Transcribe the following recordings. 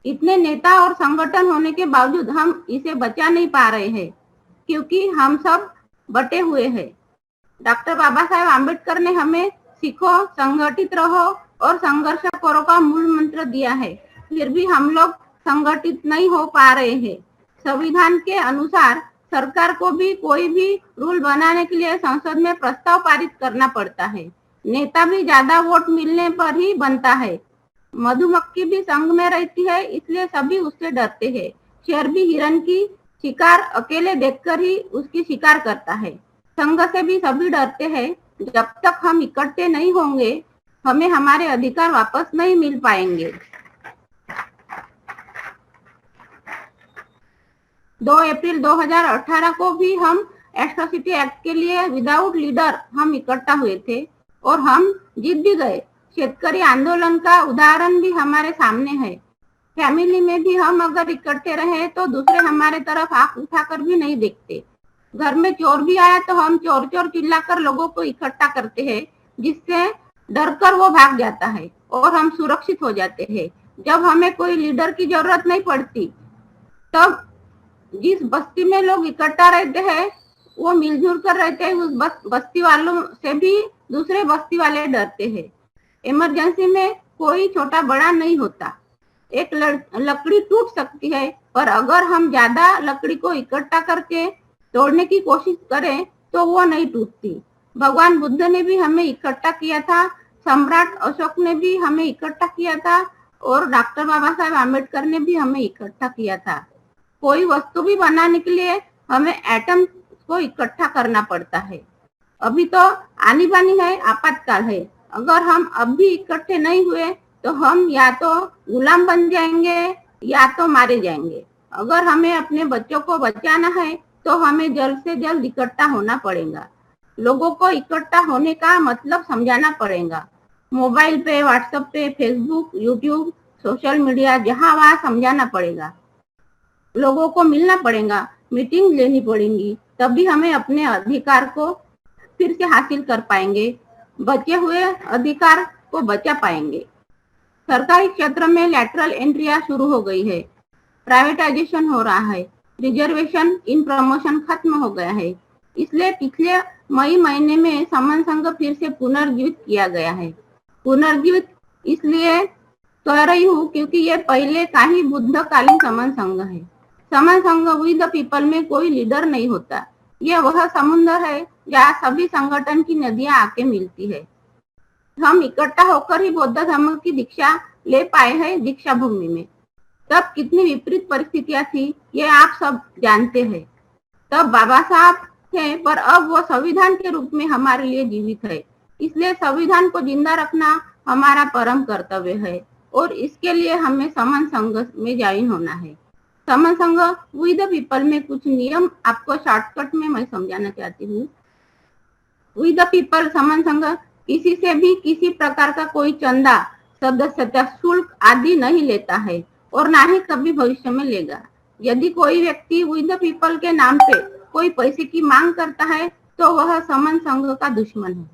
इतने नेता और संगठन होने के बावजूद हम इसे बचा नहीं पा रहे हैं, क्योंकि हम सब बटे हुए हैं। डॉक्टर बाबा साहेब आम्बेडकर ने हमें सीखो, संगठित रहो और संघर्ष करो का मूल मंत्र दिया है, फिर भी हम लोग संगठित नहीं हो पा रहे हैं। संविधान के अनुसार सरकार को भी कोई भी रूल बनाने के लिए संसद में प्रस्ताव पारित करना पड़ता है। नेता भी ज्यादा वोट मिलने पर ही बनता है। मधुमक्खी भी संघ में रहती है, इसलिए सभी उससे डरते हैं। शेर भी हिरन की शिकार अकेले देखकर ही उसकी शिकार करता है। संघ से भी सभी डरते हैं। जब तक हम इकट्ठे नहीं होंगे, हमें हमारे अधिकार वापस नहीं मिल पाएंगे। 2 अप्रैल 2018 को भी हम एट्रोसिटी एक्ट के लिए विदाउट लीडर हम इकट्ठा हुए थे और हम जीत भी गए। शेतकरी आंदोलन का उदाहरण भी हमारे सामने है। फैमिली में भी हम अगर इकट्ठे रहे तो दूसरे हमारे तरफ आंख उठाकर भी नहीं देखते। घर में चोर भी आया तो हम चोर चोर चिल्लाकर लोगों को इकट्ठा करते हैं, जिससे डरकर वो भाग जाता है और हम सुरक्षित हो जाते हैं। जब हमें कोई लीडर की जरूरत नहीं पड़ती, तब जिस बस्ती में लोग इकट्ठा रहते हैं वो मिलजुल कर रहते हैं। उस बस्ती वालों से भी दूसरे बस्ती वाले डरते हैं। इमरजेंसी में कोई छोटा बड़ा नहीं होता। एक लकड़ी टूट सकती है, पर अगर हम ज्यादा लकड़ी को इकट्ठा करके तोड़ने की कोशिश करें तो वो नहीं टूटती। भगवान बुद्ध ने भी हमें इकट्ठा किया था, सम्राट अशोक ने भी हमें इकट्ठा किया था और डॉक्टर बाबा साहेब आम्बेडकर ने भी हमें इकट्ठा किया था। कोई वस्तु भी बनाने के लिए हमें एटम को इकट्ठा करना पड़ता है। अभी तो आनी बानी है, आपातकाल है। अगर हम अब भी इकट्ठे नहीं हुए तो हम या तो गुलाम बन जाएंगे या तो मारे जाएंगे। अगर हमें अपने बच्चों को बचाना है तो हमें जल्द से जल्द इकट्ठा होना पड़ेगा। लोगों को इकट्ठा होने का मतलब समझाना पड़ेगा। मोबाइल पे, व्हाट्सएप पे, फेसबुक, यूट्यूब, सोशल मीडिया, जहाँ वहाँ समझाना पड़ेगा। लोगों को मिलना पड़ेगा, मीटिंग लेनी पड़ेगी, तभी हमें अपने अधिकार को फिर से हासिल कर पाएंगे, बचे हुए अधिकार को बचा पाएंगे। सरकारी क्षेत्र में लैटरल एंट्रिया शुरू हो गई है, प्राइवेटाइजेशन हो रहा है, रिजर्वेशन इन प्रमोशन खत्म हो गया है। इसलिए पिछले मई महीने में समन संघ फिर से पुनर्जीवित किया गया है। पुनर्जीवित इसलिए कह रही हूँ क्योंकि ये पहले का ही बुद्धकालीन समन संघ है। समन संघ विद द पीपल में कोई लीडर नहीं होता। ये वह समुद्र है जहाँ सभी संगठन की नदियां आके मिलती है। हम इकट्ठा होकर ही बौद्ध धर्म की दीक्षा ले पाए हैं दीक्षा भूमि में। तब कितनी विपरीत परिस्थितियां थी, ये आप सब जानते हैं। तब बाबा साहब थे, पर अब वो संविधान के रूप में हमारे लिए जीवित है। इसलिए संविधान को जिंदा रखना हमारा परम कर्तव्य है और इसके लिए हमें समन संघ में ज्वाइन होना है। समन संघ विद द पीपल में कुछ नियम आपको शॉर्टकट में मैं समझाना चाहती हूँ। विद द पीपल समन संघ किसी से भी किसी प्रकार का कोई चंदा, सदस्यता शुल्क आदि नहीं लेता है और ना ही कभी भविष्य में लेगा। यदि कोई व्यक्ति विद द पीपल के नाम पे कोई पैसे की मांग करता है तो वह समन संघ का दुश्मन है।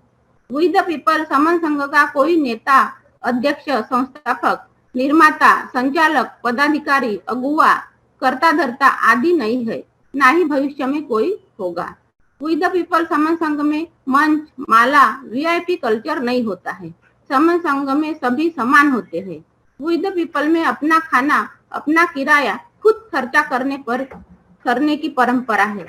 विद द पीपल समन संघ का कोई नेता, अध्यक्ष, संस्थापक, निर्माता, संचालक, पदाधिकारी, अगुवा, कर्ता धर्ता आदि नहीं है, ना ही भविष्य में कोई होगा। विद द पीपल समन संघ में मंच, माला, वीआईपी कल्चर नहीं होता है। समन संघ में सभी समान होते हैं। विद द पीपल में अपना खाना, अपना किराया खुद खर्चा करने की परंपरा है।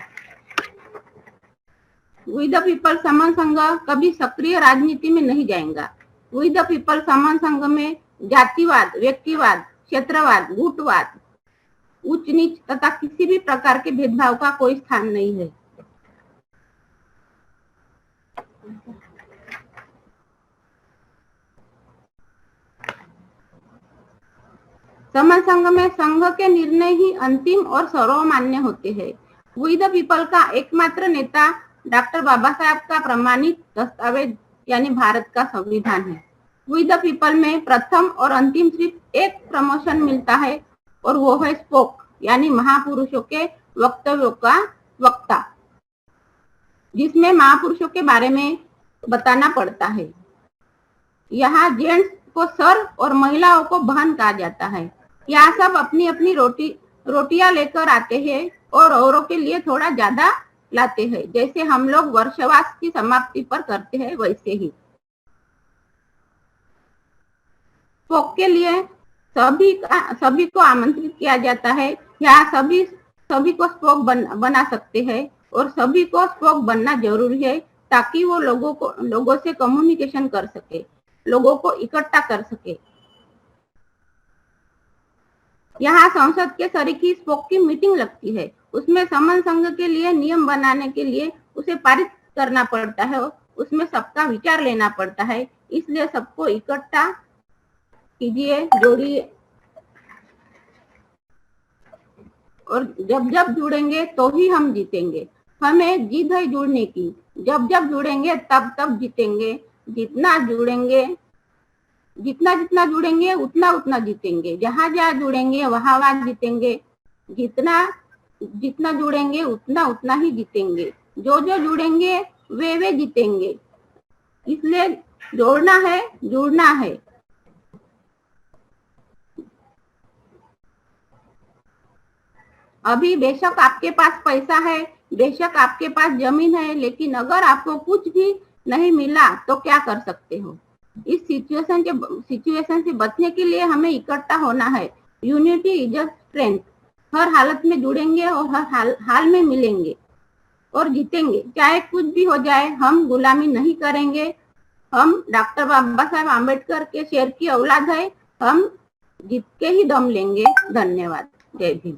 विद द पीपल समन संघ कभी सक्रिय राजनीति में नहीं जाएगा। विद द पीपल समन संघ में जातिवाद, व्यक्तिवाद, क्षेत्रवाद, गुटवाद, उच्च नीच तथा किसी भी प्रकार के भेदभाव का कोई स्थान नहीं है। समन संघ में संघ के निर्णय ही अंतिम और सर्वमान्य होते हैं। विद द पीपल का एकमात्र नेता डॉक्टर बाबा साहब का प्रमाणित दस्तावेज यानी भारत का संविधान है। विद द पीपल में प्रथम और अंतिम सिर्फ एक प्रमोशन मिलता है और वो है स्पोक यानी महापुरुषों के वक्तव्यों का वक्ता, जिसमें महापुरुषों के बारे में बताना पड़ता है। यहाँ जेंट्स को सर और महिलाओं को बहन कहा जाता है। यहाँ सब अपनी अपनी रोटियां लेकर आते हैं और औरों के लिए थोड़ा ज्यादा लाते हैं, जैसे हम लोग वर्षवास की समाप्ति पर करते हैं वैसे ही। स्पोक के लिए सभी को आमंत्रित किया जाता है। यहाँ सभी को स्पोक बना सकते हैं और सभी को स्पोक बनना जरूरी है, ताकि वो लोगों से कम्युनिकेशन कर सके, लोगों को इकट्ठा कर सके। यहाँ संसद के सरीखी स्पोक की मीटिंग लगती है, उसमें समन संघ के लिए नियम बनाने के लिए उसे पारित करना पड़ता है, उसमें सबका विचार लेना पड़ता है, इसलिए सबको इकट्ठा कीजिए, जोड़िए, और जब जब जुड़ेंगे तो ही हम जीतेंगे। हमें जिद है जुड़ने की, जब जब जुड़ेंगे तब तब जीतेंगे। जितना जितना जुड़ेंगे उतना उतना जीतेंगे। जहां जहां जुड़ेंगे वहां वहां जीतेंगे। जितना जितना जुड़ेंगे उतना उतना ही जीतेंगे। जो जुड़ेंगे वे जीतेंगे। इसलिए जोड़ना है, जुड़ना है। अभी बेशक आपके पास पैसा है, बेशक आपके पास जमीन है, लेकिन अगर आपको कुछ भी नहीं मिला तो क्या कर सकते हो? इस सिचुएशन से बचने के लिए हमें इकट्ठा होना है। Unity is a strength. हर हालत में जुड़ेंगे और हर हाल में मिलेंगे और जीतेंगे। चाहे कुछ भी हो जाए, हम गुलामी नहीं करेंगे। हम डॉक्टर बाबा साहेब आम्बेडकर के शेर की औलाद है। हम जीत के ही दम लेंगे। धन्यवाद। जय भीम।